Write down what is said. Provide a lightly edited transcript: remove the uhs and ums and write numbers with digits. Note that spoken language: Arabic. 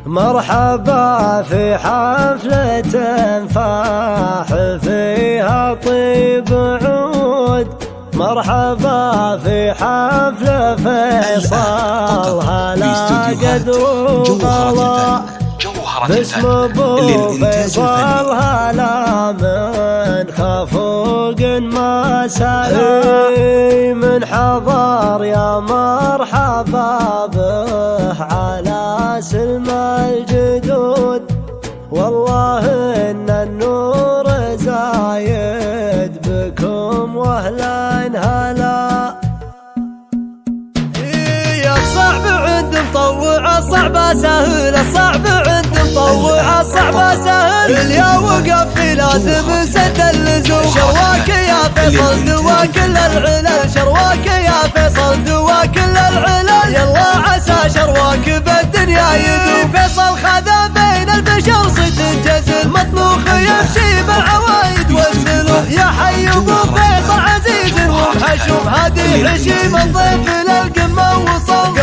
مرحبا في حفلة فاح فيها طيب عود، مرحبا في حفلة فيصل هلا قدر وغلا، باسم ابو فيصل هلا من خفوق ما سلا، من حضر يا مرحبا به على سلم الجدود، والله ان النور زايد بكم واهلا هلا. يا الصعب عند مطوع الصعب سهل، الصعب عند مطوع الصعب سهل، يا وقف في لازم سد اللزوم، شرواك يا فيصل دوا كل العلل، شرواك يا فيصل دوا كل العلل، يلا عسى شرواك بالدنيا يدوم، فيصل خذا بين البشر صيت جزل، مطبوخ يمشي بالعوايد والسلوك، يا حي ابو فيصل عزيز ومحشوم هادي حشيم الضيف للقمه وصل.